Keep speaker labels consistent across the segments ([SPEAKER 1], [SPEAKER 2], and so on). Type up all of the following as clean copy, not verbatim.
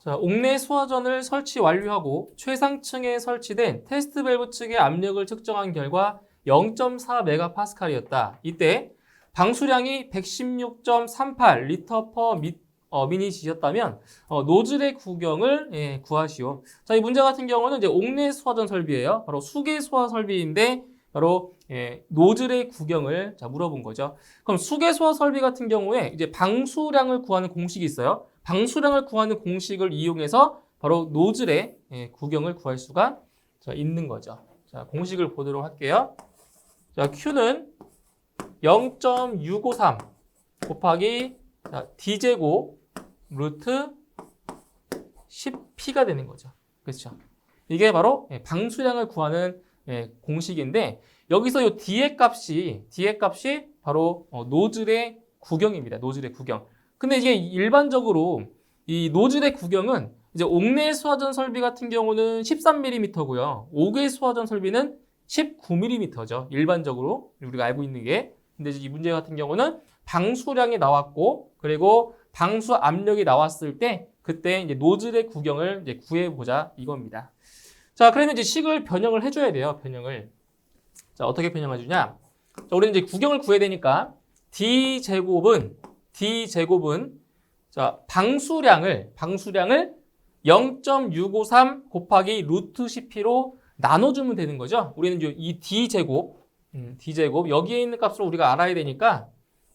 [SPEAKER 1] 자, 옥내 수화전을 설치 완료하고 최상층에 설치된 테스트 밸브 측의 압력을 측정한 결과 0.4MPa이었다. 이때 방수량이 116.38 리터 퍼 미닛이었다면 노즐의 구경을 구하시오. 자, 이 문제 같은 경우는 이제 옥내 수화전 설비예요. 바로 수계 수화 설비인데 바로 노즐의 구경을 물어본 거죠. 그럼 수계 수화 설비 같은 경우에 이제 방수량을 구하는 공식이 있어요. 방수량을 구하는 공식을 이용해서 바로 노즐의 구경을 구할 수가 있는 거죠. 자, 공식을 보도록 할게요. 자, Q는 0.653 곱하기 D제곱 루트 10P가 되는 거죠. 그렇죠? 이게 바로 방수량을 구하는 공식인데 여기서 이 D의 값이 바로 노즐의 구경입니다. 노즐의 구경. 근데 이게 일반적으로 이 노즐의 구경은 이제 옥내 수화전 설비 같은 경우는 13mm고요. 옥외 수화전 설비는 19mm죠. 일반적으로 우리가 알고 있는 게. 근데 이 문제 같은 경우는 방수량이 나왔고 그리고 방수 압력이 나왔을 때 그때 이제 노즐의 구경을 이제 구해보자 이겁니다. 자, 그러면 이제 식을 변형을 해줘야 돼요. 변형을. 자, 어떻게 변형해주냐? 자, 우리는 이제 구경을 구해야 되니까 D제곱은 자, 방수량을 0.653 곱하기 루트 10P로 나눠주면 되는 거죠. 우리는 이 D제곱 여기에 있는 값을 우리가 알아야 되니까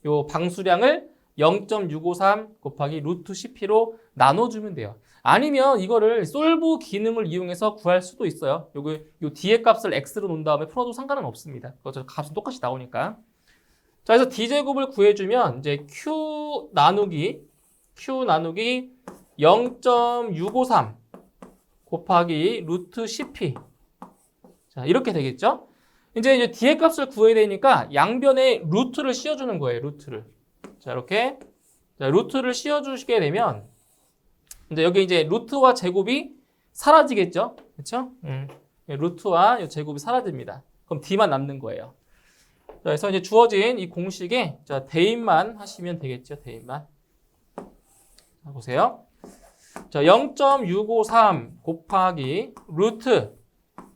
[SPEAKER 1] 요 방수량을 0.653 곱하기 루트 10P로 나눠주면 돼요. 아니면 이거를 솔브 기능을 이용해서 구할 수도 있어요. 요 D의 값을 X로 놓은 다음에 풀어도 상관은 없습니다. 그거 값은 똑같이 나오니까. 자, 그래서 D제곱을 구해주면 이제 Q 나누기 0.653 곱하기 루트 10P. 자, 이렇게 되겠죠? 이제 D의 값을 구해야 되니까 양변에 루트를 씌워주는 거예요. 루트를. 자, 이렇게. 자, 루트를 씌워주시게 되면 이제 여기 이제 루트와 제곱이 사라지겠죠? 그렇죠? 루트와 이 제곱이 사라집니다. 그럼 D만 남는 거예요. 자, 그래서 이제 주어진 이 공식에 대입만 하시면 되겠죠? 대입만. 자, 보세요. 자, 0.653 곱하기 루트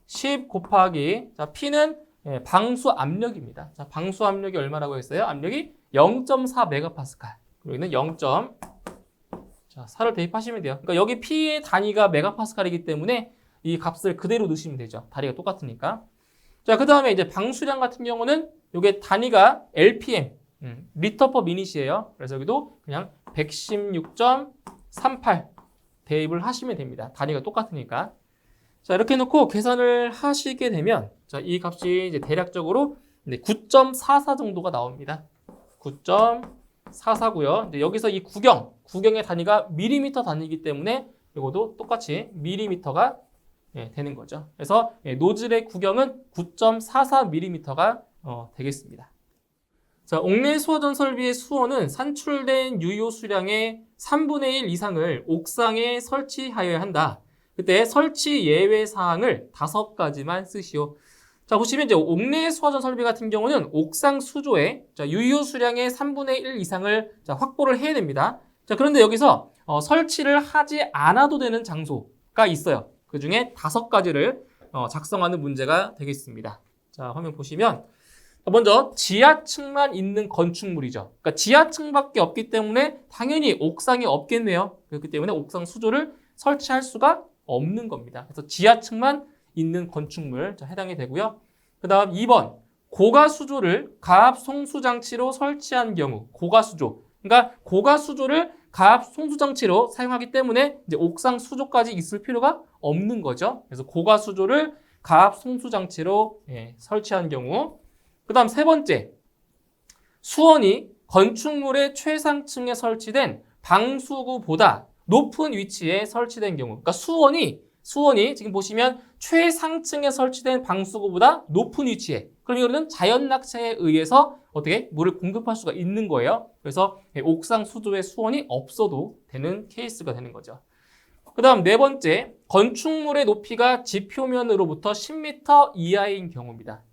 [SPEAKER 1] 10 곱하기 P는 방수 압력입니다. 자, 방수 압력이 얼마라고 했어요? 압력이 0.4MPa. 그리고 여기는 4를 대입하시면 돼요. 그러니까 여기 P의 단위가 메가파스칼이기 때문에 이 값을 그대로 넣으시면 되죠. 단위가 똑같으니까. 자, 그 다음에 이제 방수량 같은 경우는 이게 단위가 LPM, 리터 퍼 미닛이에요. 그래서 여기도 그냥 116.38 대입을 하시면 됩니다. 단위가 똑같으니까. 자, 이렇게 놓고 계산을 하시게 되면 자, 이 값이 이제 대략적으로 9.44 정도가 나옵니다. 9.44고요. 여기서 이 구경의 단위가 밀리미터 단위이기 때문에 이것도 똑같이 밀리미터가 되는 거죠. 그래서 노즐의 구경은 9.44mm가 되겠습니다. 자, 옥내 수화전 설비의 수원은 산출된 유효 수량의 3분의 1 이상을 옥상에 설치하여야 한다. 그때 설치 예외 사항을 5가지만 쓰시오. 자, 보시면 이제 옥내 수화전 설비 같은 경우는 옥상 수조에 유효 수량의 3분의 1 이상을 확보를 해야 됩니다. 자, 그런데 여기서 설치를 하지 않아도 되는 장소가 있어요. 그 중에 5가지를 작성하는 문제가 되겠습니다. 자, 화면 보시면 먼저 지하층만 있는 건축물이죠. 그러니까 지하층밖에 없기 때문에 당연히 옥상이 없겠네요. 그렇기 때문에 옥상 수조를 설치할 수가 없는 겁니다. 그래서 지하층만 있는 건축물 해당이 되고요. 그 다음 2번 고가수조를 가압송수장치로 설치한 경우 고가수조. 그러니까 고가수조를 가압송수장치로 사용하기 때문에 이제 옥상 수조까지 있을 필요가 없는 거죠. 그래서 고가수조를 가압송수장치로 설치한 경우. 그 다음 3번째 수원이 건축물의 최상층에 설치된 방수구보다 높은 위치에 설치된 경우. 그러니까 수원이 지금 보시면 최상층에 설치된 방수구보다 높은 위치에. 그럼 이거는 자연 낙차에 의해서 어떻게 물을 공급할 수가 있는 거예요. 그래서 옥상 수조에 수원이 없어도 되는 케이스가 되는 거죠. 그 다음 4번째, 건축물의 높이가 지표면으로부터 10m 이하인 경우입니다.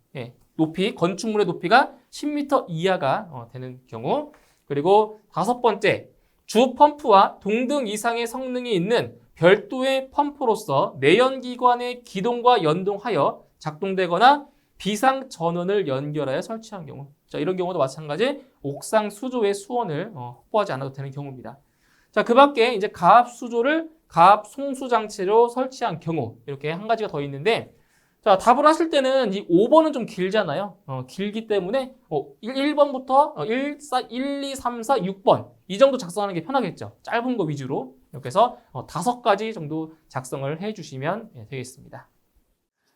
[SPEAKER 1] 건축물의 높이가 10m 이하가 되는 경우. 그리고 5번째, 주 펌프와 동등 이상의 성능이 있는 별도의 펌프로서 내연기관의 기동과 연동하여 작동되거나 비상 전원을 연결하여 설치한 경우. 자, 이런 경우도 마찬가지 옥상 수조의 수원을 확보하지 않아도 되는 경우입니다. 자, 그 밖에 이제 가압 수조를 가압 송수 장치로 설치한 경우 이렇게 한 가지가 더 있는데 자, 답을 하실 때는 이 5번은 좀 길잖아요. 길기 때문에 1번부터 1, 2, 3, 4, 6번 이 정도 작성하는 게 편하겠죠. 짧은 거 위주로 이렇게 해서 5가지 정도 작성을 해주시면 되겠습니다.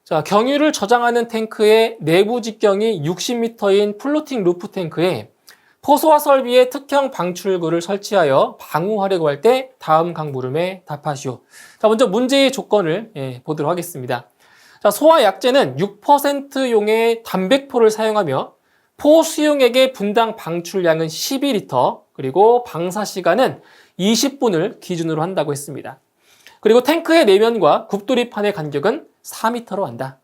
[SPEAKER 1] 자, 경유를 저장하는 탱크의 내부 직경이 60m인 플로팅 루프 탱크에 포소화 설비의 특형 방출구를 설치하여 방호하려고 할 때 다음 각 물음에 답하시오. 자, 먼저 문제의 조건을 보도록 하겠습니다. 자, 소화 약제는 6%용의 단백포를 사용하며 포 수용액의 분당 방출량은 12리터, 그리고 방사 시간은 20분을 기준으로 한다고 했습니다. 그리고 탱크의 내면과 굽돌이판의 간격은 4m로 한다.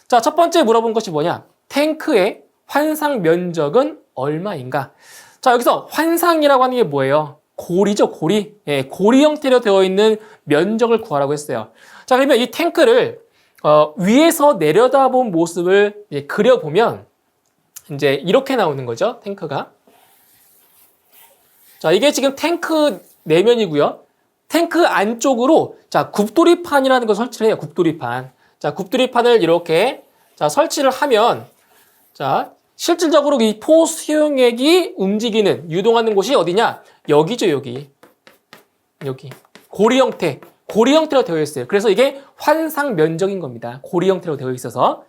[SPEAKER 1] 자, 첫 번째 물어본 것이 뭐냐? 탱크의 환상 면적은 얼마인가? 자, 여기서 환상이라고 하는 게 뭐예요? 고리죠, 고리. 고리 형태로 되어 있는 면적을 구하라고 했어요. 자, 그러면 이 탱크를 위에서 내려다본 모습을 그려보면 이제 이렇게 나오는 거죠, 탱크가. 자, 이게 지금 탱크 내면이고요. 탱크 안쪽으로 자, 굽돌이판이라는 걸 설치를 해요. 굽돌이판. 자, 굽돌이판을 이렇게 자, 설치를 하면 자, 실질적으로 이 포 수용액이 움직이는 유동하는 곳이 어디냐? 여기죠, 여기. 여기. 고리 형태로 되어 있어요. 그래서 이게 환상 면적인 겁니다. 고리 형태로 되어 있어서.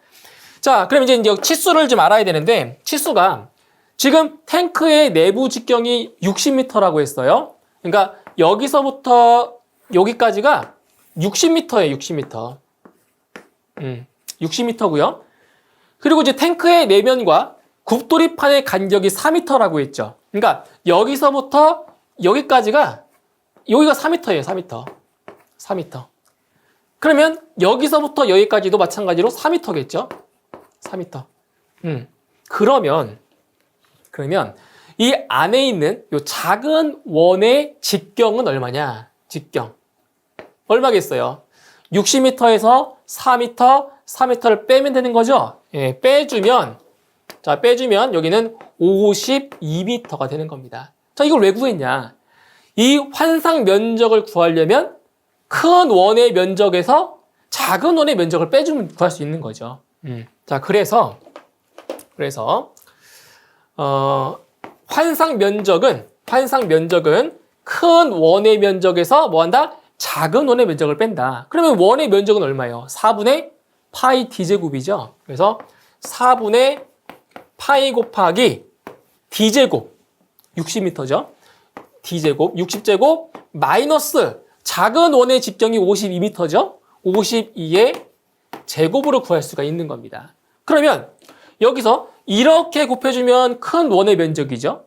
[SPEAKER 1] 자, 그럼 이제 치수를 좀 알아야 되는데 치수가 지금 탱크의 내부 직경이 60m라고 했어요. 그러니까 여기서부터 여기까지가 60m예요, 60m. 60m고요. 그리고 이제 탱크의 내면과 굽돌이판의 간격이 4m라고 했죠. 그러니까 여기서부터 여기까지가 여기가 4m예요, 4m. 4m. 그러면 여기서부터 여기까지도 마찬가지로 4m겠죠? 4m. 그러면 이 안에 있는 이 작은 원의 직경은 얼마냐? 직경. 얼마겠어요? 60m에서 4m, 4m를 빼면 되는 거죠? 예, 빼주면 여기는 52m가 되는 겁니다. 자, 이걸 왜 구했냐? 이 환상 면적을 구하려면 큰 원의 면적에서 작은 원의 면적을 빼주면 구할 수 있는 거죠. 자, 그래서 환상 면적은 큰 원의 면적에서 뭐 한다? 작은 원의 면적을 뺀다. 그러면 원의 면적은 얼마예요? 4분의 파이 d제곱이죠. 그래서 4분의 파이 곱하기 d제곱 60m죠. d제곱 60제곱 마이너스 작은 원의 직경이 52m죠. 52의 제곱으로 구할 수가 있는 겁니다. 그러면 여기서 이렇게 곱해주면 큰 원의 면적이죠.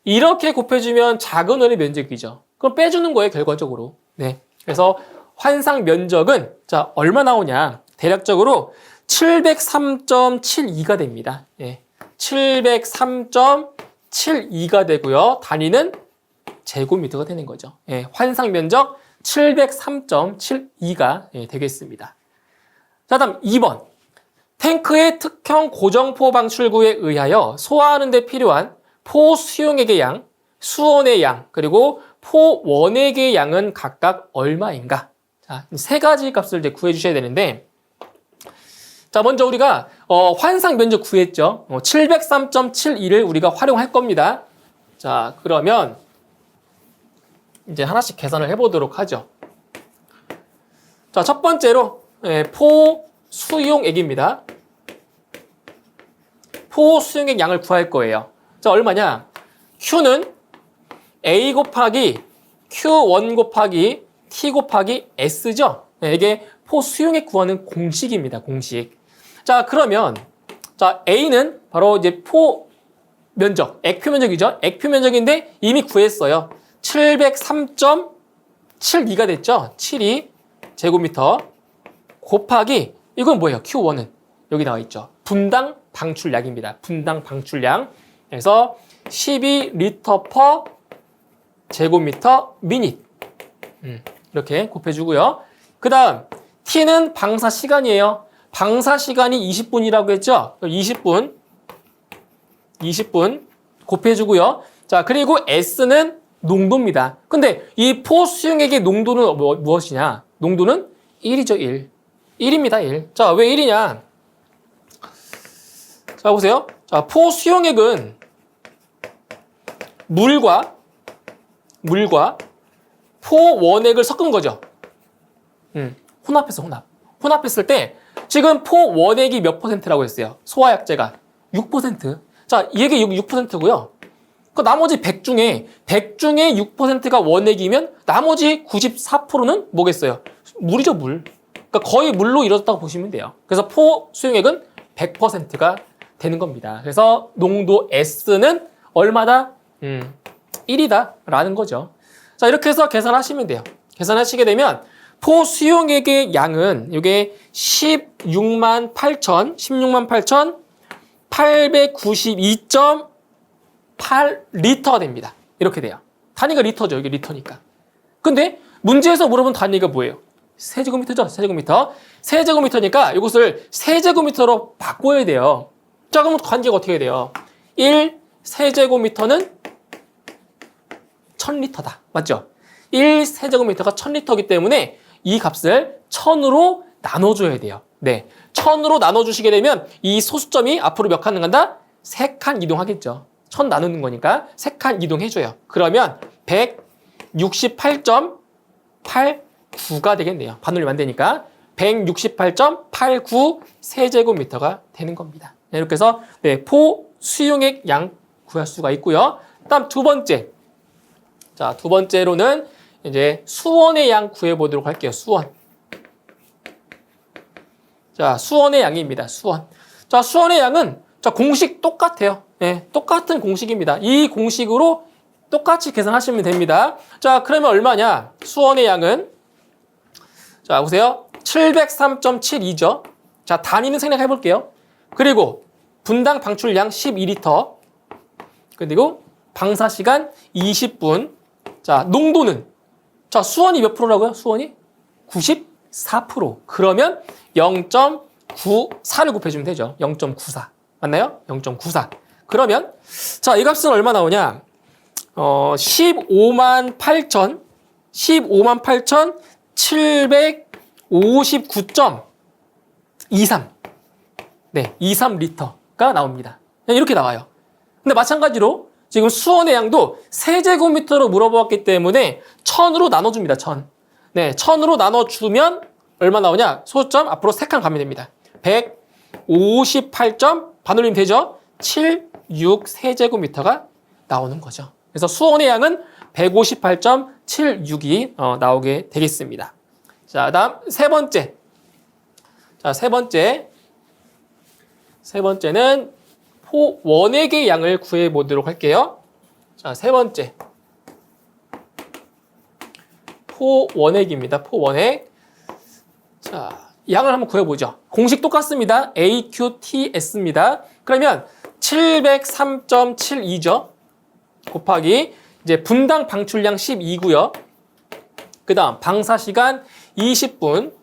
[SPEAKER 1] 이렇게 곱해주면 작은 원의 면적이죠. 그럼 빼주는 거예요, 결과적으로. 네. 그래서 환상 면적은 자, 얼마 나오냐? 대략적으로 703.72가 됩니다. 예. 703.72가 되고요. 단위는 제곱미터가 되는 거죠. 예. 환상 면적 703.72가 되겠습니다. 자, 다음 2번. 탱크의 특형 고정포 방출구에 의하여 소화하는 데 필요한 포 수용액의 양, 수온의 양, 그리고 포 원액의 양은 각각 얼마인가? 자, 세 가지 값을 이제 구해 주셔야 되는데, 자, 먼저 우리가 환상 면적 구했죠. 703.72를 우리가 활용할 겁니다. 자, 그러면 이제 하나씩 계산을 해보도록 하죠. 자, 첫 번째로 포 수용액입니다. 포 수용액 양을 구할 거예요. 자, 얼마냐? Q는 A 곱하기 Q1 곱하기 T 곱하기 S죠? 이게 포 수용액 구하는 공식입니다. 공식. 자, 그러면 자, A는 바로 이제 포 면적, 액표 면적이죠? 액표 면적인데 이미 구했어요. 703.72가 됐죠? 72 제곱미터 곱하기 이건 뭐예요? Q1은 여기 나와 있죠. 분당 방출량입니다. 분당 방출량. 그래서 12리터 퍼 제곱미터 미닛. 이렇게 곱해주고요. 그 다음 T는 방사 시간이에요. 방사 시간이 20분이라고 했죠? 20분 곱해주고요. 자, 그리고 S는 농도입니다. 근데 이 포수용액의 농도는 무엇이냐? 농도는 1이죠, 1. 1입니다, 1. 자, 왜 1이냐? 자, 보세요. 자, 포수용액은 물과 포원액을 섞은 거죠. 혼합했어, 혼합. 혼합했을 때 지금 포원액이 몇 %라고 했어요? 소화약제가 6%. 자, 이게 6%고요. 그 나머지 100 중에 6%가 원액이면 나머지 94%는 뭐겠어요? 물이죠, 물. 그러니까 거의 물로 이루어졌다고 보시면 돼요. 그래서 포수용액은 100%가 되는 겁니다. 그래서 농도 S는 얼마다? 1이다라는 거죠. 자, 이렇게 해서 계산하시면 돼요. 계산하시게 되면 포수용액의 양은 이게 16만 892.8리터가 됩니다. 이렇게 돼요. 단위가 리터죠. 이게 리터니까. 근데 문제에서 물어본 단위가 뭐예요? 세제곱미터죠. 세제곱미터. 세제곱미터니까 이것을 세제곱미터로 바꿔야 돼요. 자, 그럼 관계가 어떻게 돼요? 1 세제곱미터는 1000리터다. 맞죠? 1 세제곱미터가 1000리터이기 때문에 이 값을 1000으로 나눠줘야 돼요. 네. 1000으로 나눠주시게 되면 이 소수점이 앞으로 몇 칸 간다? 3칸 이동하겠죠. 1000 나누는 거니까 3칸 이동해줘요. 그러면 168.89가 되겠네요. 반올림 안 되니까. 168.89 세제곱미터가 되는 겁니다. 이렇게 해서 네, 포수용액 양 구할 수가 있고요. 다음 두 번째. 자, 두 번째로는 이제 수원의 양 구해보도록 할게요. 수원. 자, 수원의 양입니다. 수원. 자, 수원의 양은 자, 공식 똑같아요. 네, 똑같은 공식입니다. 이 공식으로 똑같이 계산하시면 됩니다. 자, 그러면 얼마냐? 수원의 양은 자, 보세요. 703.72죠. 자, 단위는 생략해 볼게요. 그리고 분당 방출량 12리터. 그리고 방사 시간 20분. 자, 농도는 자, 수원이 몇 프로라고요? 수원이 94%. 그러면 0.94를 곱해주면 되죠. 0.94. 맞나요? 0.94. 그러면 자, 이 값은 얼마 나오냐? 158,759.23. 네, 23리터가 나옵니다. 이렇게 나와요. 근데 마찬가지로 지금 수원의 양도 세제곱미터로 물어보았기 때문에 1000으로 나눠줍니다. 1000. 네, 1000으로 나눠주면 얼마 나오냐? 소수점 앞으로 3칸 가면 됩니다. 158점 반올림 되죠? 76 세제곱미터가 나오는 거죠. 그래서 수원의 양은 158.76이 나오게 되겠습니다. 자, 다음 세 번째. 자, 세 번째는 포원액의 양을 구해 보도록 할게요. 자, 세 번째. 포원액입니다. 포원액. 자, 양을 한번 구해보죠. 공식 똑같습니다. AQTS입니다. 그러면 703.72죠. 곱하기 이제 분당 방출량 12고요. 그 다음 방사시간 20분.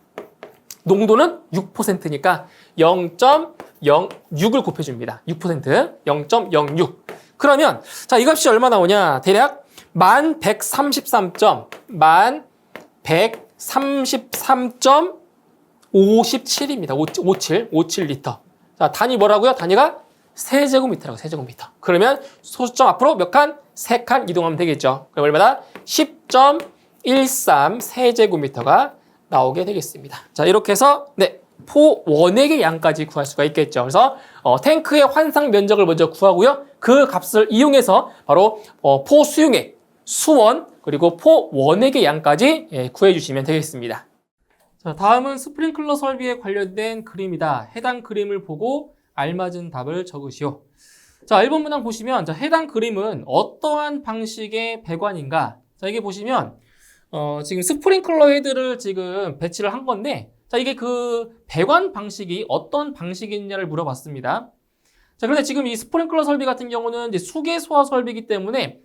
[SPEAKER 1] 농도는 6%니까 0.06을 곱해줍니다. 6%. 0.06. 그러면 자, 이 값이 얼마 나오냐? 대략 1133.57입니다. 57리터. 자, 단위 뭐라고요? 단위가 세제곱미터라고, 세제곱미터. 그러면 소수점 앞으로 몇 칸? 3칸 이동하면 되겠죠. 그럼 얼마나? 10.13 세제곱미터가 나오게 되겠습니다. 자, 이렇게 해서 네, 포원액의 양까지 구할 수가 있겠죠. 그래서 탱크의 환상 면적을 먼저 구하고요. 그 값을 이용해서 바로 포수용액, 수원, 그리고 포원액의 양까지 구해주시면 되겠습니다. 자, 다음은 스프링클러 설비에 관련된 그림이다. 해당 그림을 보고 알맞은 답을 적으시오. 자, 1번 문항 보시면 자, 해당 그림은 어떠한 방식의 배관인가? 자, 이게 보시면 지금 스프링클러 헤드를 지금 배치를 한 건데 자, 이게 그 배관 방식이 어떤 방식이냐를 물어봤습니다. 자, 그런데 지금 이 스프링클러 설비 같은 경우는 이제 수계 소화 설비이기 때문에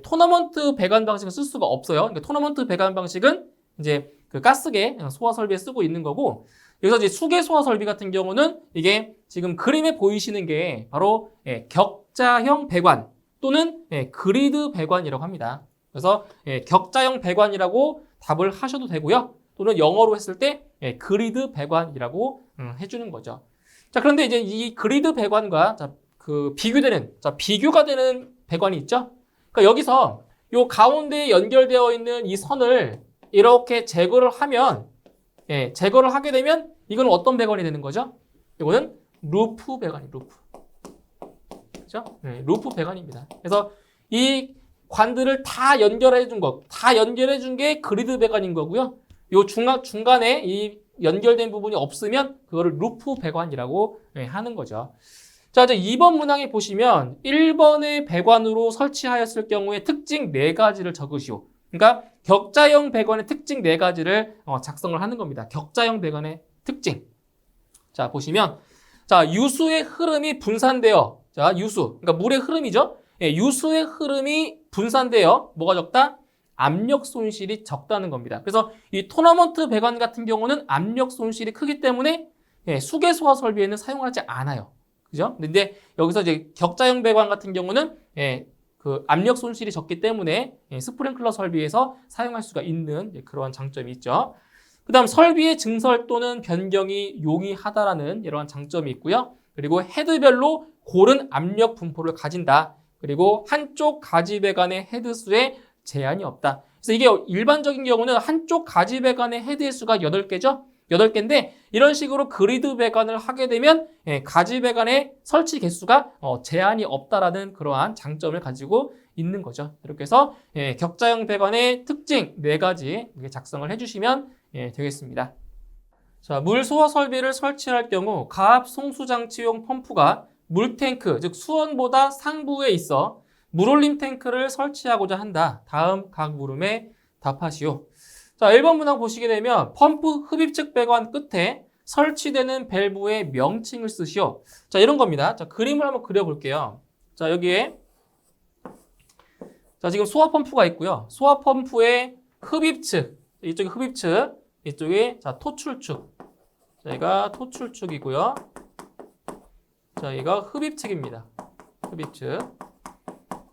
[SPEAKER 1] 토너먼트 배관 방식을 쓸 수가 없어요. 그러니까 토너먼트 배관 방식은 이제 그 가스계 소화 설비에 쓰고 있는 거고, 여기서 이제 수계 소화 설비 같은 경우는 이게 지금 그림에 보이시는 게 바로 격자형 배관 또는 그리드 배관이라고 합니다. 그래서 격자형 배관이라고 답을 하셔도 되고요. 또는 영어로 했을 때 그리드 배관이라고 해주는 거죠. 자, 그런데 이제 이 그리드 배관과 그 비교가 되는 배관이 있죠. 그러니까 여기서 요 가운데에 연결되어 있는 이 선을 이렇게 제거를 하면, 제거를 하게 되면 이건 어떤 배관이 되는 거죠? 이거는 루프 배관이 루프. 그죠? 루프 배관입니다. 그래서 이 관들을 다 연결해 준 게 그리드 배관인 거고요. 요 중간에 이 연결된 부분이 없으면 그거를 루프 배관이라고 하는 거죠. 자, 이제 2번 문항에 보시면 1번의 배관으로 설치하였을 경우에 특징 4가지를 적으시오. 그러니까 격자형 배관의 특징 4가지를 작성을 하는 겁니다. 격자형 배관의 특징. 자, 보시면 자, 유수의 흐름이 분산되어, 자, 유수, 그러니까 물의 흐름이죠. 유수의 흐름이 분산되어 뭐가 적다? 압력 손실이 적다는 겁니다. 그래서 이 토너먼트 배관 같은 경우는 압력 손실이 크기 때문에 수계 소화 설비에는 사용하지 않아요. 그죠? 근데 여기서 이제 격자형 배관 같은 경우는 그 압력 손실이 적기 때문에 스프링클러 설비에서 사용할 수가 있는 그러한 장점이 있죠. 그 다음 설비의 증설 또는 변경이 용이하다라는 이러한 장점이 있고요. 그리고 헤드별로 고른 압력 분포를 가진다. 그리고 한쪽 가지 배관의 헤드수에 제한이 없다. 그래서 이게 일반적인 경우는 한쪽 가지 배관의 헤드의 수가 8개죠. 8개인데 이런 식으로 그리드 배관을 하게 되면 가지 배관의 설치 개수가 제한이 없다라는 그러한 장점을 가지고 있는 거죠. 이렇게 해서 격자형 배관의 특징 4가지 작성을 해주시면 되겠습니다. 자, 물 소화 설비를 설치할 경우 가압 송수 장치용 펌프가 물탱크, 즉 수원보다 상부에 있어 물올림 탱크를 설치하고자 한다. 다음 각 물음에 답하시오. 자, 1번 문항 보시게 되면 펌프 흡입측 배관 끝에 설치되는 밸브의 명칭을 쓰시오. 자, 이런 겁니다. 자, 그림을 한번 그려볼게요. 자, 여기에 자, 지금 소화 펌프가 있고요. 소화 펌프의 흡입측, 이쪽이 흡입측, 이쪽이 자, 토출축. 자, 여기가 토출축이고요. 자, 여기가 흡입측입니다. 흡입측.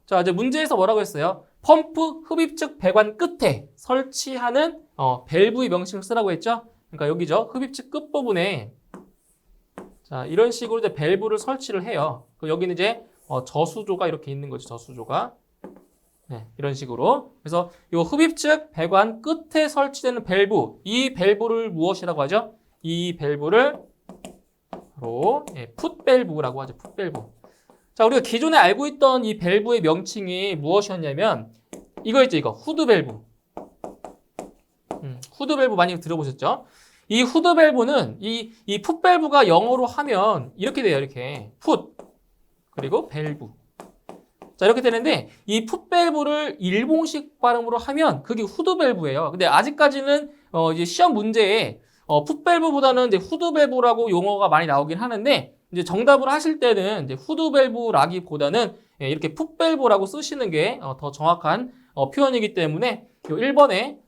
[SPEAKER 1] 자, 이제 문제에서 뭐라고 했어요? 펌프 흡입측 배관 끝에 설치하는 밸브의 명칭을 쓰라고 했죠? 그러니까 여기죠. 흡입측 끝부분에 자, 이런 식으로 이제 밸브를 설치를 해요. 여기는 이제 저수조가 이렇게 있는 거죠. 저수조가. 네, 이런 식으로. 그래서 이 흡입측 배관 끝에 설치되는 밸브, 이 밸브를 무엇이라고 하죠? 이 밸브를 바로 풋밸브라고 하죠. 풋밸브. 자, 우리가 기존에 알고 있던 이 밸브의 명칭이 무엇이었냐면 이거 있죠, 이거 후드 밸브. 후드 밸브 많이 들어보셨죠? 이 후드 밸브는 이 풋 밸브가 영어로 하면 이렇게 돼요, 이렇게 풋 그리고 밸브. 자, 이렇게 되는데 이 풋 밸브를 일본식 발음으로 하면 그게 후드 밸브예요. 근데 아직까지는 이제 시험 문제에 풋 밸브보다는 이제 후드 밸브라고 용어가 많이 나오긴 하는데. 이제 정답을 하실 때는 이제 후드 밸브라기보다는 이렇게 풋 밸브라고 쓰시는 게 더 정확한 표현이기 때문에 1번에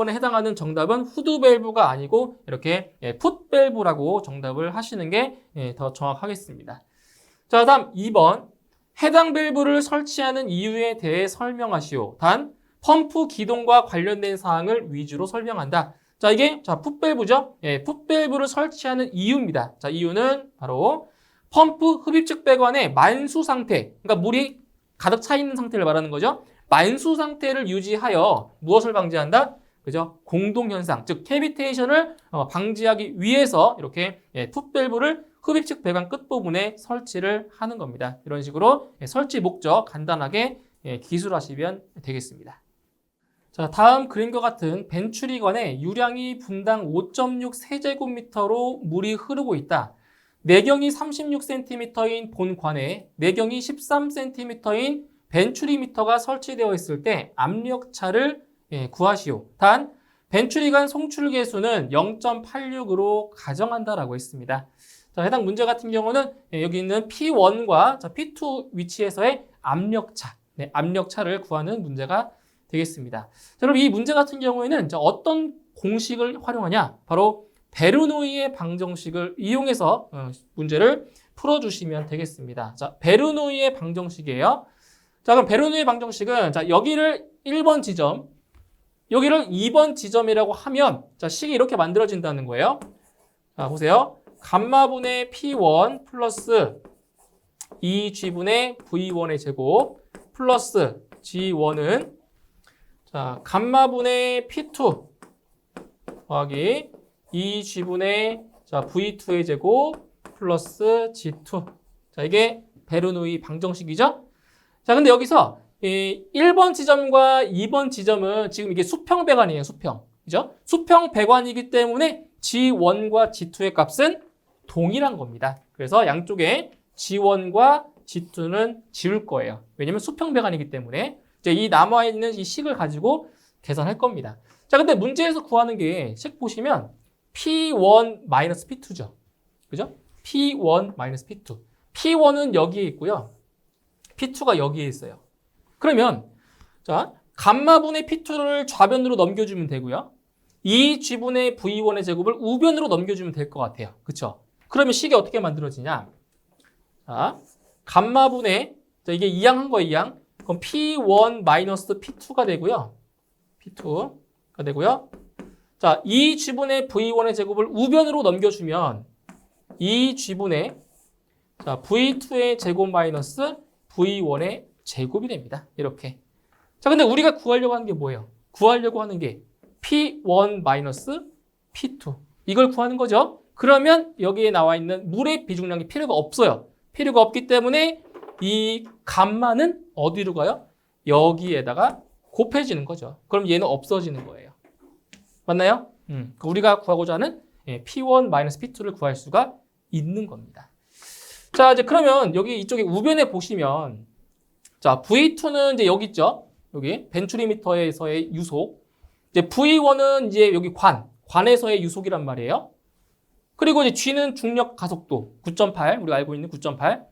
[SPEAKER 1] 해당하는 정답은 후드 밸브가 아니고 이렇게 풋 밸브라고 정답을 하시는 게 더 정확하겠습니다. 자, 다음 2번. 해당 밸브를 설치하는 이유에 대해 설명하시오. 단 펌프 기동과 관련된 사항을 위주로 설명한다. 자, 이게 풋 밸브죠? 풋 밸브를 설치하는 이유입니다. 자, 이유는 바로 펌프 흡입측 배관의 만수 상태, 그러니까 물이 가득 차 있는 상태를 말하는 거죠. 만수 상태를 유지하여 무엇을 방지한다? 그죠? 공동현상, 즉 캐비테이션을 방지하기 위해서 이렇게 풋밸브를 흡입측 배관 끝부분에 설치를 하는 겁니다. 이런 식으로 설치 목적 간단하게 기술하시면 되겠습니다. 자, 다음 그림과 같은 벤츄리관에 유량이 분당 5.6 세제곱미터로 물이 흐르고 있다. 내경이 36cm인 본관에 내경이 13cm인 벤츄리미터가 설치되어 있을 때 압력차를 구하시오. 단 벤츄리관 송출계수는 0.86으로 가정한다라고 했습니다. 자, 해당 문제 같은 경우는 여기 있는 P1과 P2 위치에서의 압력차, 압력차를 구하는 문제가 되겠습니다. 자, 그럼 이 문제 같은 경우에는 어떤 공식을 활용하냐? 바로 베르노이의 방정식을 이용해서 문제를 풀어주시면 되겠습니다. 자, 베르노이의 방정식이에요. 자, 그럼 베르노이의 방정식은 자, 여기를 1번 지점, 여기를 2번 지점이라고 하면 자, 식이 이렇게 만들어진다는 거예요. 자, 보세요. 감마분의 P1 플러스 2G분의 V1의 제곱 플러스 G1은 자, 감마분의 P2 더하기 2G분의 자, V2의 제곱 플러스 G2. 자, 이게 베르노이 방정식이죠? 자, 근데 여기서 이 1번 지점과 2번 지점은 지금 이게 수평 배관이에요, 수평. 그죠? 수평 배관이기 때문에 G1과 G2의 값은 동일한 겁니다. 그래서 양쪽에 G1과 G2는 지울 거예요. 왜냐면 수평 배관이기 때문에 이제 이 남아있는 이 식을 가지고 계산할 겁니다. 자, 근데 문제에서 구하는 게 식 보시면 P1-P2죠. 그죠? P1-P2. P1은 여기에 있고요. P2가 여기에 있어요. 그러면 자, 감마분의 P2를 좌변으로 넘겨주면 되고요. 2G분의 V1의 제곱을 우변으로 넘겨주면 될 것 같아요. 그쵸? 그러면 식이 어떻게 만들어지냐? 자, 감마분의 자, 이게 2양 한 거예요, 2양. 그럼 P1-P2가 되고요. P2가 되고요. 자, 2G분의 V1의 제곱을 우변으로 넘겨주면 2G분의 자, V2의 제곱 마이너스 V1의 제곱이 됩니다. 이렇게. 자, 근데 우리가 구하려고 하는 게 뭐예요? 구하려고 하는 게 P1 마이너스 P2. 이걸 구하는 거죠. 그러면 여기에 나와 있는 물의 비중량이 필요가 없어요. 필요가 없기 때문에 이 감마는 어디로 가요? 여기에다가 곱해지는 거죠. 그럼 얘는 없어지는 거예요. 맞나요? 우리가 구하고자 하는 P1 마이너스 P2를 구할 수가 있는 겁니다. 자, 이제 그러면 여기 이쪽에 우변에 보시면 자, V2는 이제 여기 있죠. 여기 벤츄리미터에서의 유속. 이제 V1은 이제 여기 관에서의 유속이란 말이에요. 그리고 이제 G는 중력 가속도 9.8. 우리가 알고 있는 9.8.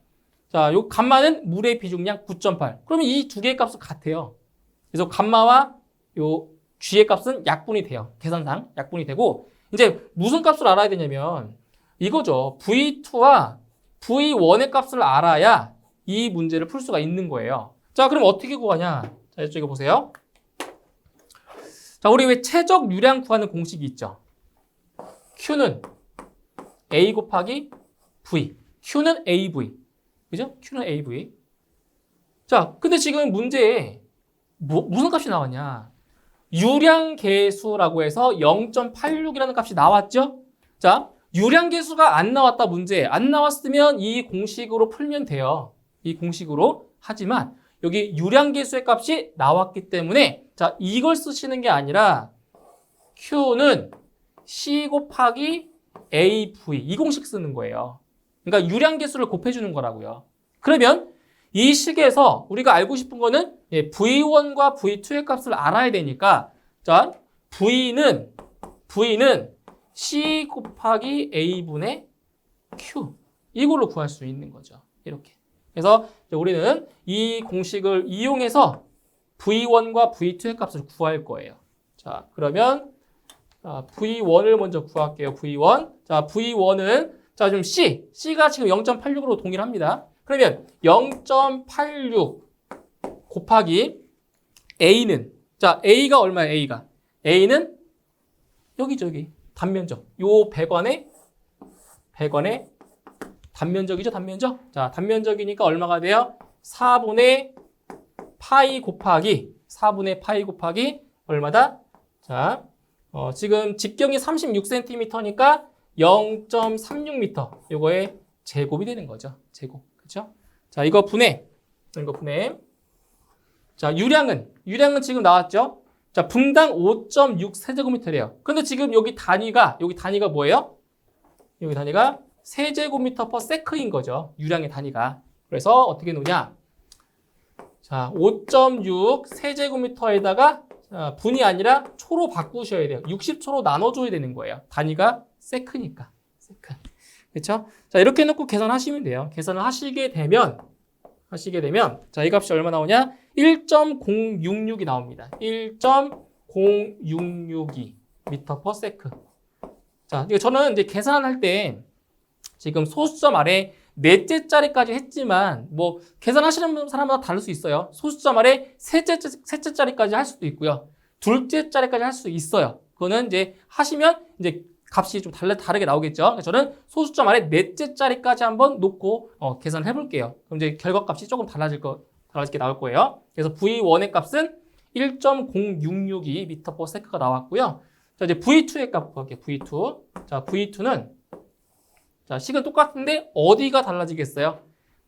[SPEAKER 1] 자, 요 감마는 물의 비중량 9.8. 그러면 이 두 개의 값은 같아요. 그래서 감마와 요 G의 값은 약분이 돼요. 계산상 약분이 되고 이제 무슨 값을 알아야 되냐면 이거죠. V2와 V1의 값을 알아야 이 문제를 풀 수가 있는 거예요. 자, 그럼 어떻게 구하냐? 자, 이쪽에 보세요. 자, 우리 왜 최적 유량 구하는 공식이 있죠? Q는 A 곱하기 V. Q는 AV. 그죠? Q는 AV. 자, 근데 지금 문제에 무슨 값이 나왔냐? 유량계수라고 해서 0.86이라는 값이 나왔죠? 자, 유량계수가 안 나왔다 문제. 안 나왔으면 이 공식으로 풀면 돼요. 이 공식으로. 하지만 여기 유량계수의 값이 나왔기 때문에 자, 이걸 쓰시는 게 아니라 Q는 C 곱하기 AV 이 공식 쓰는 거예요. 그러니까 유량계수를 곱해주는 거라고요. 그러면 이 식에서 우리가 알고 싶은 거는 V1과 V2의 값을 알아야 되니까 자, V는 C 곱하기 A분의 Q 이걸로 구할 수 있는 거죠. 이렇게. 그래서 우리는 이 공식을 이용해서 V1과 V2의 값을 구할 거예요. 자, 그러면 V1을 먼저 구할게요. V1. 자, V1은 자, 좀 C가 지금 0.86으로 동일합니다. 그러면 0.86 곱하기 A는 자, A가 얼마예요? A는 여기죠, 여기. 단면적. 요 100원의 단면적이죠, 단면적. 자, 단면적이니까 얼마가 돼요? 4분의 파이 곱하기 얼마다? 자, 지금 직경이 36cm니까 0.36m. 요거의 제곱이 되는 거죠. 제곱. 그렇죠? 자, 이거 분해. 자, 유량은 지금 나왔죠? 자, 분당 5.6 세제곱미터래요. 근데 지금 여기 단위가 뭐예요? 여기 단위가 세제곱미터 퍼 세크인 거죠. 유량의 단위가. 그래서 어떻게 놓냐? 자, 5.6 세제곱미터에다가 분이 아니라 초로 바꾸셔야 돼요. 60초로 나눠줘야 되는 거예요. 단위가 세크니까. 세크. 그렇죠? 자, 이렇게 놓고 계산하시면 돼요. 계산을 하시게 되면 자, 이 값이 얼마 나오냐? 1.066이 나옵니다. 1.066이. 미터 퍼 세크. 자, 이거 저는 이제 계산할 때 지금 소수점 아래 넷째 자리까지 했지만 뭐 계산하시는 사람마다 다를 수 있어요. 소수점 아래 셋째 자리까지 할 수도 있고요. 둘째 자리까지 할 수 있어요. 그거는 이제 하시면 이제 값이 좀 다르게 나오겠죠. 저는 소수점 아래 넷째 자리까지 한번 놓고 계산을 해볼게요. 그럼 이제 결과값이 조금 달라지게 나올 거예요. 그래서 V1의 값은 1.0662 미터 퍼 세크가 나왔고요. 자, 이제 V2의 값 볼게요. V2. 자, V2는 자, 식은 똑같은데 어디가 달라지겠어요?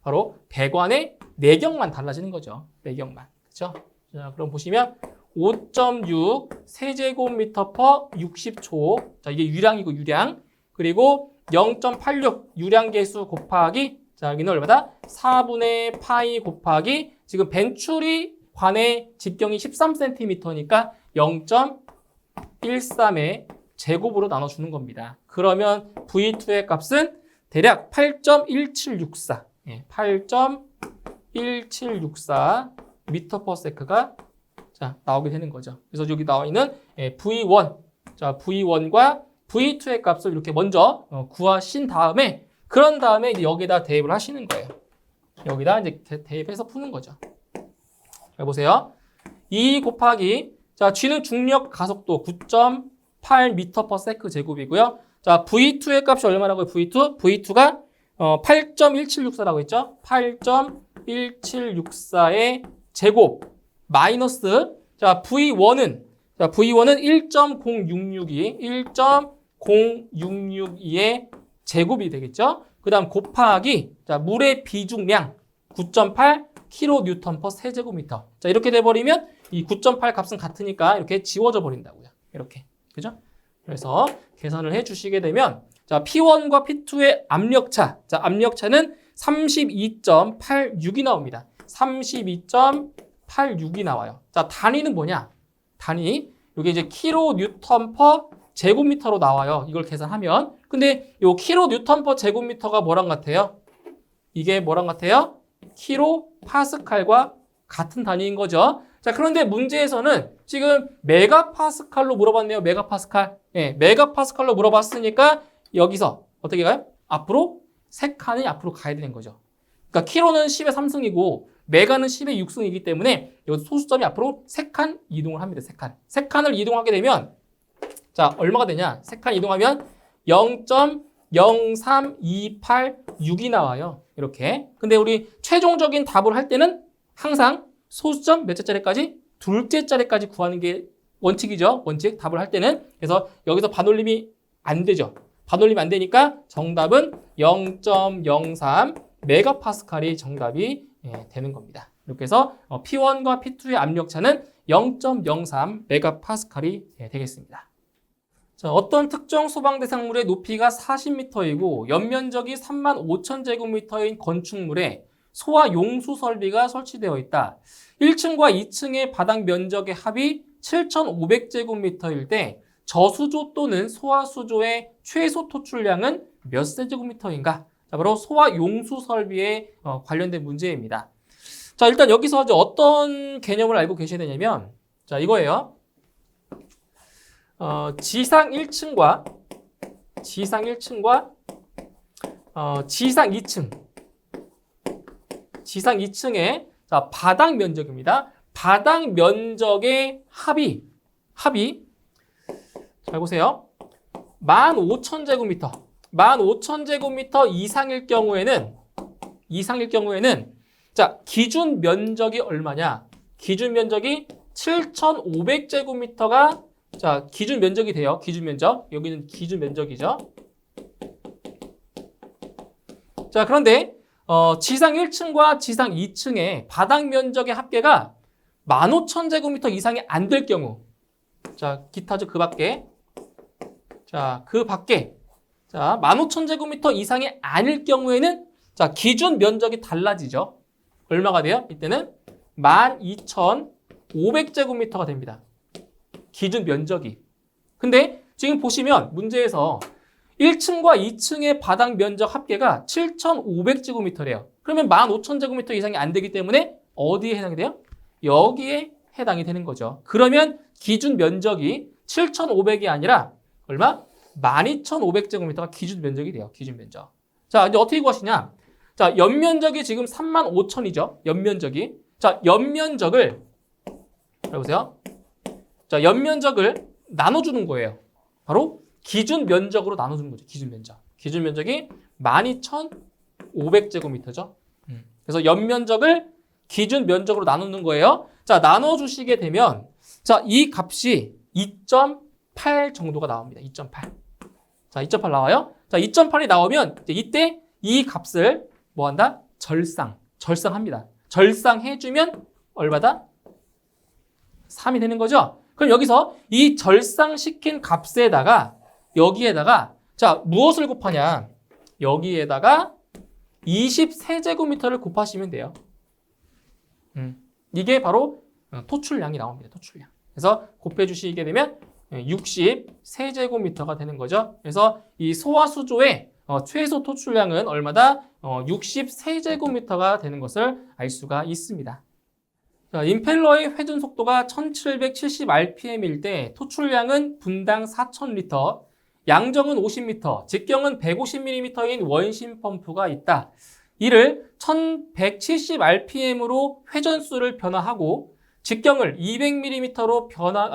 [SPEAKER 1] 바로 배관의 내경만 달라지는 거죠. 내경만. 그렇죠? 자, 그럼 보시면 5.6 세제곱미터 퍼 60초. 자, 이게 유량이고 유량. 그리고 0.86 유량 계수 곱하기 자, 여기는 얼마다? 4분의 파이 곱하기 지금 벤출이 관의 직경이 13cm니까 0.13의 제곱으로 나눠주는 겁니다. 그러면 V2의 값은 대략 8.1764. 8.1764 미터 퍼 세크가 자, 나오게 되는 거죠. 그래서 여기 나와 있는 V1. 자, V1과 V2의 값을 이렇게 먼저 구하신 다음에 그런 다음에 이제 여기다 대입을 하시는 거예요. 여기다 이제 대입해서 푸는 거죠. 자, 보세요. 2 곱하기 자, G는 중력 가속도 9.8 미터 퍼 세크 제곱이고요. 자, V2의 값이 얼마라고요? V2가 8.1764라고 했죠? 8.1764의 제곱 마이너스 자, V1은 1.0662의 제곱이 되겠죠? 그다음 곱하기 자, 물의 비중량 9.8 kN per 세제곱미터. 자, 이렇게 돼 버리면 이 9.8 값은 같으니까 이렇게 지워져 버린다고요. 이렇게. 그죠? 그래서 계산을 해 주시게 되면 자, P1과 P2의 압력차. 자, 압력차는 32.86이 나옵니다. 32.86이 나와요. 자, 단위는 뭐냐? 단위. 이게 이제 kN per 제곱미터로 나와요. 이걸 계산하면. 근데 요 kN per 제곱미터가 뭐랑 같아요? 이게 뭐랑 같아요? 킬로파스칼과 같은 단위인 거죠. 자, 그런데 문제에서는 지금 메가파스칼로 물어봤네요. 메가파스칼. 예, 메가파스칼로 물어봤으니까 여기서 어떻게 가요? 앞으로 세 칸이 앞으로 가야 되는 거죠. 그러니까 킬로는 10의 3승이고 메가는 10의 6승이기 때문에 여기 소수점이 앞으로 세 칸 이동을 합니다. 세 칸. 세 칸을 이동하게 되면 자, 얼마가 되냐? 세 칸 이동하면 0.03286이 나와요. 이렇게. 근데 우리 최종적인 답을 할 때는 항상 소수점 몇째 자리까지? 둘째 자리까지 구하는 게 원칙이죠. 원칙 답을 할 때는. 그래서 여기서 반올림이 안 되죠. 반올림이 안 되니까 정답은 0.03 메가파스칼이 정답이 되는 겁니다. 이렇게 해서 P1과 P2의 압력차는 0.03 메가파스칼이 되겠습니다. 자, 어떤 특정 소방 대상물의 높이가 40m이고 연면적이 35,000제곱미터인 건축물에 소화 용수 설비가 설치되어 있다. 1층과 2층의 바닥 면적의 합이 7,500제곱미터일 때 저수조 또는 소화수조의 최소 토출량은 몇 세제곱미터인가? 자, 바로 소화 용수 설비에 관련된 문제입니다. 자, 일단 여기서 이제 어떤 개념을 알고 계셔야 되냐면 자, 이거예요. 지상 1층과 지상 2층의 자, 바닥 면적입니다. 바닥 면적의 합이 잘 보세요. 15,000제곱미터. 15,000제곱미터 이상일 경우에는 자, 기준 면적이 얼마냐? 기준 면적이 7,500제곱미터가 자, 기준 면적이 돼요. 기준 면적. 여기는 기준 면적이죠. 자, 그런데 지상 1층과 지상 2층의 바닥 면적의 합계가 15,000제곱미터 이상이 안 될 경우. 자, 기타죠. 그 밖에. 자, 15,000제곱미터 이상이 아닐 경우에는 자, 기준 면적이 달라지죠. 얼마가 돼요? 이때는 12,500제곱미터가 됩니다. 기준 면적이. 근데 지금 보시면 문제에서 1층과 2층의 바닥 면적 합계가 7,500제곱미터래요. 그러면 15,000제곱미터 이상이 안 되기 때문에 어디에 해당이 돼요? 여기에 해당이 되는 거죠. 그러면 기준 면적이 7,500이 아니라 얼마? 12,500제곱미터가 기준 면적이 돼요. 기준 면적. 자, 이제 어떻게 구하시냐? 자, 연면적이 지금 35,000이죠. 연면적이. 자, 연면적을 보세요. 자, 연면적을 나눠주는 거예요. 바로 기준 면적으로 나눠주는 거죠. 기준 면적. 기준 면적이 12,500제곱미터죠. 그래서 연면적을 기준 면적으로 나누는 거예요. 자, 나눠주시게 되면 자, 이 값이 2.8 정도가 나옵니다. 2.8. 자, 2.8 나와요. 자, 2.8이 나오면 이때 이 값을 뭐 한다? 절상합니다. 절상해주면 얼마다? 3이 되는 거죠. 그럼 여기서 이 절상시킨 값에다가 여기에다가 자, 무엇을 곱하냐? 여기에다가 23제곱미터를 곱하시면 돼요. 이게 바로 토출량이 나옵니다. 토출량. 그래서 곱해주시게 되면 63제곱미터가 되는 거죠. 그래서 이 소화수조의 최소 토출량은 얼마다? 63제곱미터가 되는 것을 알 수가 있습니다. 자, 임펠러의 회전 속도가 1770rpm일 때 토출량은 분당 4000리터, 양정은 50m, 직경은 150mm인 원심 펌프가 있다. 이를 1170rpm으로 회전수를 변화하고 직경을 200mm로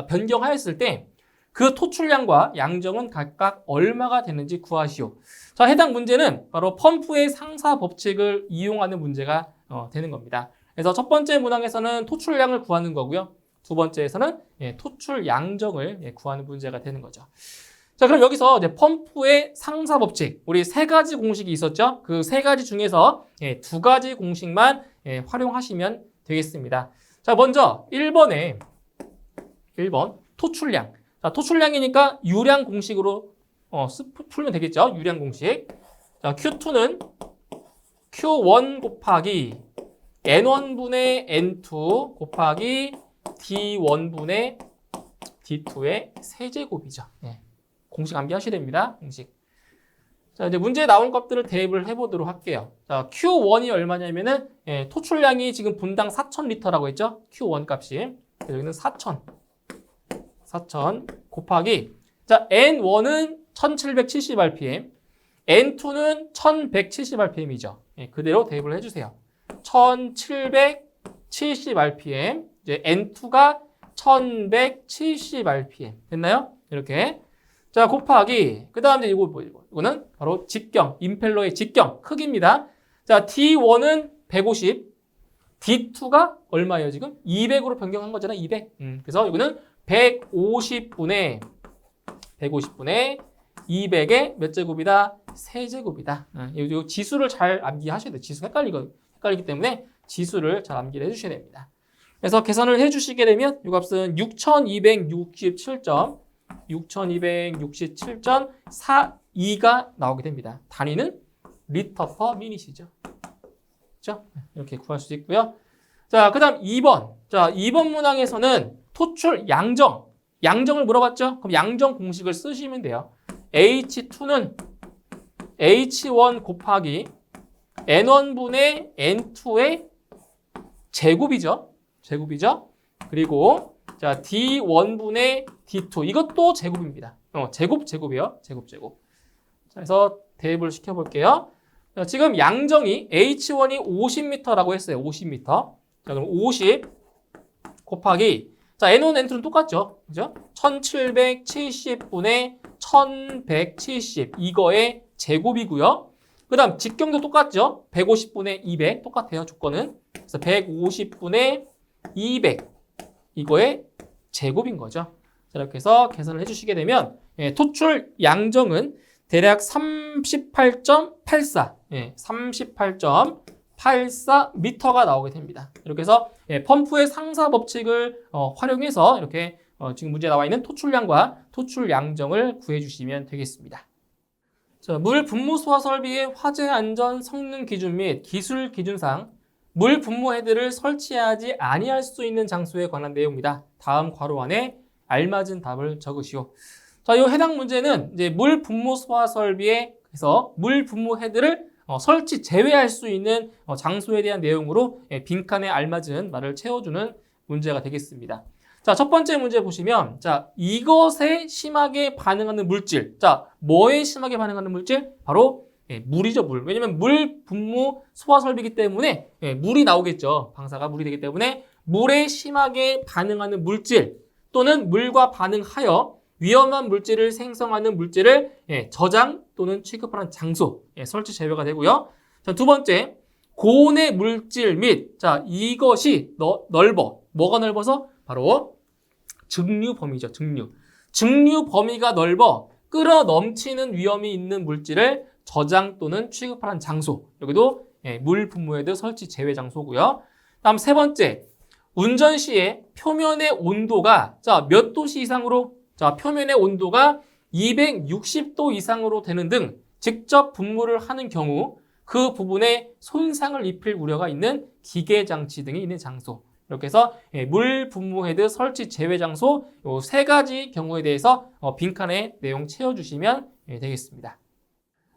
[SPEAKER 1] 변경하였을 때 그 토출량과 양정은 각각 얼마가 되는지 구하시오. 자, 해당 문제는 바로 펌프의 상사 법칙을 이용하는 문제가 되는 겁니다. 그래서 첫 번째 문항에서는 토출량을 구하는 거고요. 두 번째에서는 토출 양정을 구하는 문제가 되는 거죠. 자, 그럼 여기서 이제 펌프의 상사 법칙, 우리 세 가지 공식이 있었죠? 그 세 가지 중에서 두 가지 공식만 활용하시면 되겠습니다. 자, 먼저 1번 토출량. 자, 토출량이니까 유량 공식으로 풀면 되겠죠? 유량 공식. 자, Q2는 Q1 곱하기 N1분의 N2 곱하기 D1분의 D2의 세제곱이죠. 공식 암기하셔야 됩니다. 공식. 자, 이제 문제에 나온 값들을 대입을 해보도록 할게요. 자, Q1이 얼마냐면은, 토출량이 지금 분당 4000리터라고 했죠? Q1 값이. 그래서 여기는 4000 곱하기. 자, N1은 1770rpm, N2는 1170rpm이죠. 그대로 대입을 해주세요. 1770rpm, 이제 N2가 1170rpm. 됐나요? 이렇게. 자, 곱하기. 그 다음 이제 이거는 바로 직경, 임펠러의 직경, 크기입니다. 자, D1은 150, D2가 얼마예요, 지금? 200으로 변경한 거잖아, 200. 그래서 이거는 150분의 200의 몇 제곱이다? 세제곱이다. 이 지수를 잘 암기하셔야 돼요. 지수가 헷갈리기 때문에 지수를 잘 암기를 해주셔야 됩니다. 그래서 계산을 해주시게 되면 이 값은 6267.42가 나오게 됩니다. 단위는 리터 퍼 미닛이죠. 그렇죠? 이렇게 구할 수 있고요. 자, 그 다음 2번. 자, 2번 문항에서는 토출 양정을 물어봤죠? 그럼 양정 공식을 쓰시면 돼요. H2는 H1 곱하기 N1분의 N2의 제곱이죠. 그리고 자, D1분의 D2. 이것도 제곱입니다. 제곱이에요. 제곱. 자, 그래서 대입을 시켜볼게요. 자, 지금 양정이 H1이 50m라고 했어요. 50m. 자, 그럼 50 곱하기. 자, N1, N2는 똑같죠. 그죠? 1770분의 1170. 이거의 제곱이고요. 그 다음 직경도 똑같죠. 150분의 200. 똑같아요. 조건은. 그래서 150분의 200. 이거의 제곱인 거죠. 자, 이렇게 해서 계산을 해주시게 되면 토출 양정은 대략 38.84 38.84m가 나오게 됩니다. 이렇게 해서 펌프의 상사 법칙을 활용해서 이렇게 지금 문제에 나와 있는 토출량과 토출 양정을 구해주시면 되겠습니다. 자, 물 분무 소화 설비의 화재 안전 성능 기준 및 기술 기준상 물 분무 헤드를 설치하지 아니할 수 있는 장소에 관한 내용입니다. 다음 괄호 안에 알맞은 답을 적으시오. 자, 이 해당 문제는 이제 물 분무 소화 설비에서 물 분무 헤드를 설치 제외할 수 있는 장소에 대한 내용으로 빈칸에 알맞은 말을 채워주는 문제가 되겠습니다. 자, 첫 번째 문제 보시면, 자, 이것에 심하게 반응하는 물질. 자, 뭐에 심하게 반응하는 물질? 바로 물이죠, 물. 왜냐면 물 분무 소화 설비이기 때문에 물이 나오겠죠. 방사가 물이 되기 때문에 물에 심하게 반응하는 물질 또는 물과 반응하여 위험한 물질을 생성하는 물질을 저장 또는 취급하는 장소 설치 제외가 되고요. 자, 두 번째, 고온의 물질 및 자, 이것이 넓어. 뭐가 넓어서? 바로 증류 범위죠. 증류 범위가 넓어 끓어 넘치는 위험이 있는 물질을 저장 또는 취급하는 장소. 여기도 물 분무 헤드 설치 제외 장소고요. 다음 세 번째, 운전 시에 표면의 온도가 자, 몇 도씨 이상으로? 자, 표면의 온도가 260도 이상으로 되는 등 직접 분무를 하는 경우 그 부분에 손상을 입힐 우려가 있는 기계 장치 등이 있는 장소. 이렇게 해서 물 분무 헤드 설치 제외 장소 요 세 가지 경우에 대해서 빈칸에 내용 채워주시면 되겠습니다.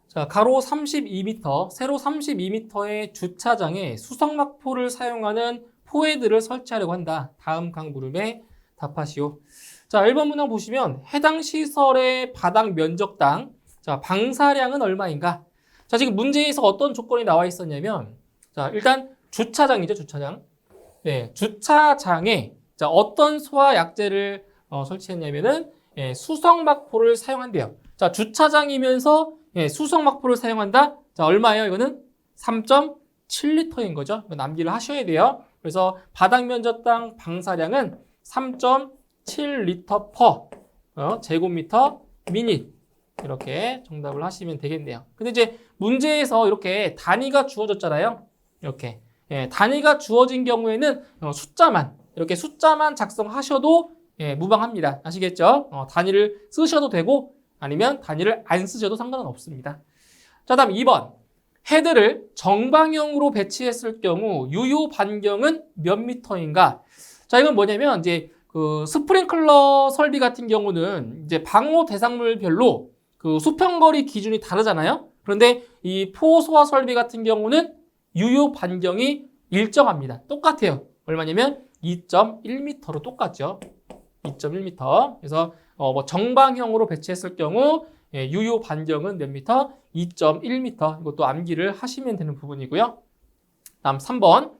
[SPEAKER 1] 자, 가로 32m, 세로 32m의 주차장에 수성막포를 사용하는 포헤드를 설치하려고 한다. 다음 각 물음에 답하시오. 자, 1번 문항 보시면 해당 시설의 바닥 면적당 자, 방사량은 얼마인가? 자, 지금 문제에서 어떤 조건이 나와 있었냐면 자, 일단 주차장이죠, 주차장. 네, 주차장에 자, 어떤 소화 약재를 설치했냐면은 수성막포를 사용한대요. 자, 주차장이면서 수성막포를 사용한다. 자, 얼마예요? 이거는 3.7리터인 거죠. 남기를 하셔야 돼요. 그래서 바닥 면적당 방사량은 3.7리터 퍼 제곱미터 미닛. 이렇게 정답을 하시면 되겠네요. 근데 이제 문제에서 이렇게 단위가 주어졌잖아요. 이렇게. 단위가 주어진 경우에는 이렇게 숫자만 작성하셔도 무방합니다. 아시겠죠? 단위를 쓰셔도 되고 아니면 단위를 안 쓰셔도 상관은 없습니다. 자, 다음 2번. 헤드를 정방형으로 배치했을 경우 유효 반경은 몇 미터인가? 자, 이건 뭐냐면 이제 그 스프링클러 설비 같은 경우는 이제 방호 대상물별로 그 수평거리 기준이 다르잖아요. 그런데 이 포소화 설비 같은 경우는 유효 반경이 일정합니다. 똑같아요. 얼마냐면 2.1m로 똑같죠. 2.1m. 그래서 뭐 정방형으로 배치했을 경우 유효 반경은 몇 미터? 2.1m. 이것도 암기를 하시면 되는 부분이고요. 다음 3번.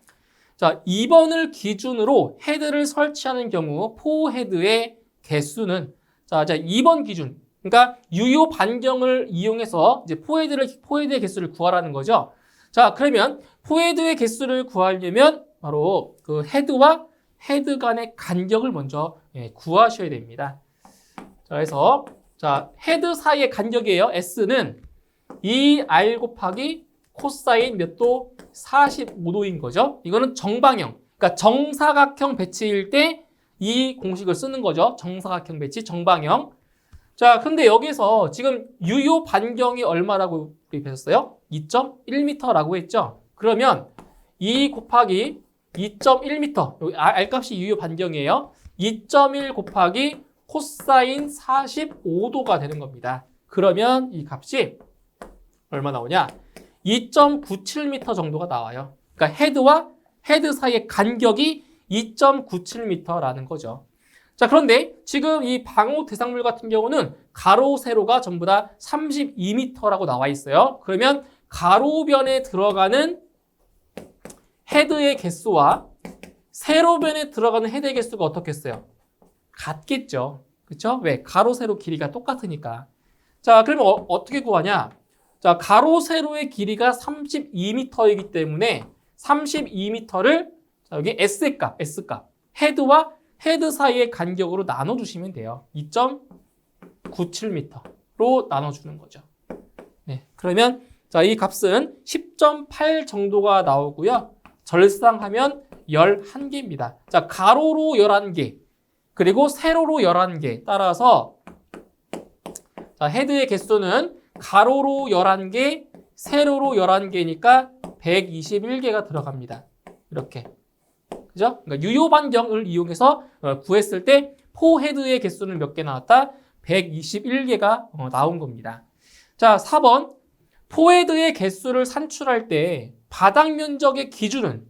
[SPEAKER 1] 자, 2번을 기준으로 헤드를 설치하는 경우 포헤드의 개수는 자, 2번 기준. 그러니까 유효 반경을 이용해서 이제 포헤드의 개수를 구하라는 거죠. 자, 그러면 포헤드의 개수를 구하려면 바로 그 헤드와 헤드 간의 간격을 먼저 구하셔야 됩니다. 자, 그래서 자, 헤드 사이의 간격이에요. S는 2R 곱하기 코사인 몇 도? 45도인 거죠. 이거는 정방형. 그러니까 정사각형 배치일 때 이 공식을 쓰는 거죠. 정사각형 배치, 정방형. 자, 근데 여기서 지금 유효 반경이 얼마라고 배웠어요? 2.1m라고 했죠. 그러면 2 곱하기 2.1m, 여기 R 값이 유효 반경이에요. 2.1 곱하기 코사인 45도가 되는 겁니다. 그러면 이 값이 얼마 나오냐? 2.97m 정도가 나와요. 그러니까 헤드와 헤드 사이의 간격이 2.97m라는 거죠. 자, 그런데 지금 이 방호 대상물 같은 경우는 가로, 세로가 전부 다 32m라고 나와 있어요. 그러면 가로변에 들어가는 헤드의 개수와 세로변에 들어가는 헤드의 개수가 어떻겠어요? 같겠죠. 그렇죠? 왜? 가로, 세로 길이가 똑같으니까. 자, 그러면 어떻게 구하냐? 자, 가로, 세로의 길이가 32m이기 때문에 32m를 여기 S값, 헤드와 헤드 사이의 간격으로 나눠주시면 돼요. 2.97m로 나눠주는 거죠. 네, 그러면 자, 이 값은 10.8 정도가 나오고요. 절상하면 11개입니다. 자, 가로로 11개, 그리고 세로로 11개 따라서 자, 헤드의 개수는 가로로 11개, 세로로 11개니까 121개가 들어갑니다. 이렇게. 그죠? 그러니까 유효 반경을 이용해서 구했을 때 포헤드의 개수는 몇 개 나왔다? 121개가 나온 겁니다. 자, 4번. 포헤드의 개수를 산출할 때 바닥 면적의 기준은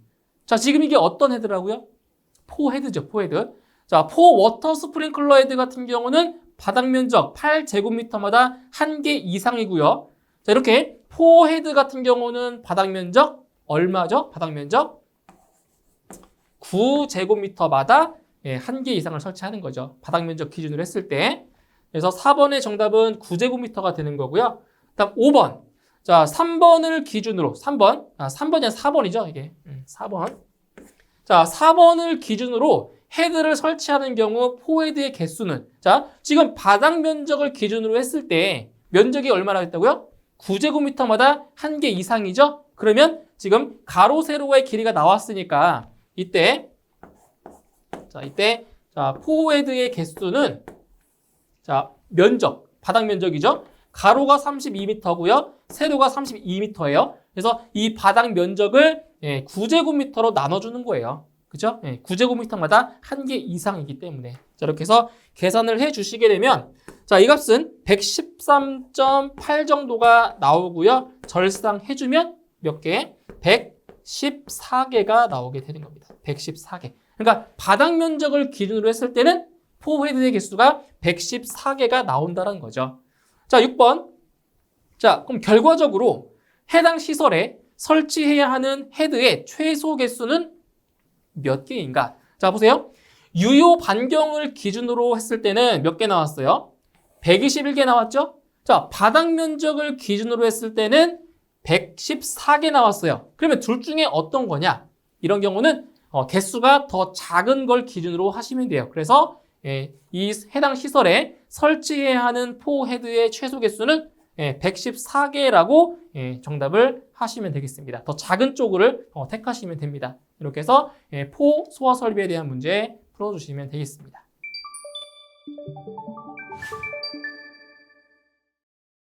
[SPEAKER 1] 자, 지금 이게 어떤 헤드라고요? 포헤드죠, 포헤드. 자, 포 워터 스프링클러 헤드 같은 경우는 바닥 면적 8제곱미터마다 1개 이상이고요. 자, 이렇게 포 헤드 같은 경우는 바닥 면적 얼마죠? 바닥 면적 9제곱미터마다 1개 이상을 설치하는 거죠. 바닥 면적 기준으로 했을 때. 그래서 4번의 정답은 9제곱미터가 되는 거고요. 다음 5번. 자, 3번을 기준으로 3번이 아니라 4번이죠, 이게. 4번. 자, 4번을 기준으로 헤드를 설치하는 경우 포헤드의 개수는 자, 지금 바닥 면적을 기준으로 했을 때 면적이 얼마나 했다고요? 9제곱미터마다 1개 이상이죠? 그러면 지금 가로 세로의 길이가 나왔으니까 이때 포헤드의 개수는 자, 면적, 바닥 면적이죠? 가로가 32m고요. 세로가 32m예요. 그래서 이 바닥 면적을 9제곱미터로 나눠주는 거예요. 그죠? 9제곱미터마다 1개 이상이기 때문에. 자, 이렇게 해서 계산을 해 주시게 되면 자, 이 값은 113.8 정도가 나오고요. 절상해주면 몇 개? 114개가 나오게 되는 겁니다. 114개. 그러니까 바닥 면적을 기준으로 했을 때는 포헤드의 개수가 114개가 나온다는 거죠. 자, 6번. 자, 그럼 결과적으로 해당 시설에 설치해야 하는 헤드의 최소 개수는 몇 개인가? 자, 보세요. 유효 반경을 기준으로 했을 때는 몇 개 나왔어요? 121개 나왔죠? 자, 바닥 면적을 기준으로 했을 때는 114개 나왔어요. 그러면 둘 중에 어떤 거냐? 이런 경우는 개수가 더 작은 걸 기준으로 하시면 돼요. 그래서 이 해당 시설에 설치해야 하는 포 헤드의 최소 개수는 114개라고 정답을 하시면 되겠습니다. 더 작은 쪽을 택하시면 됩니다. 이렇게 해서 포 소화 설비에 대한 문제 풀어주시면 되겠습니다.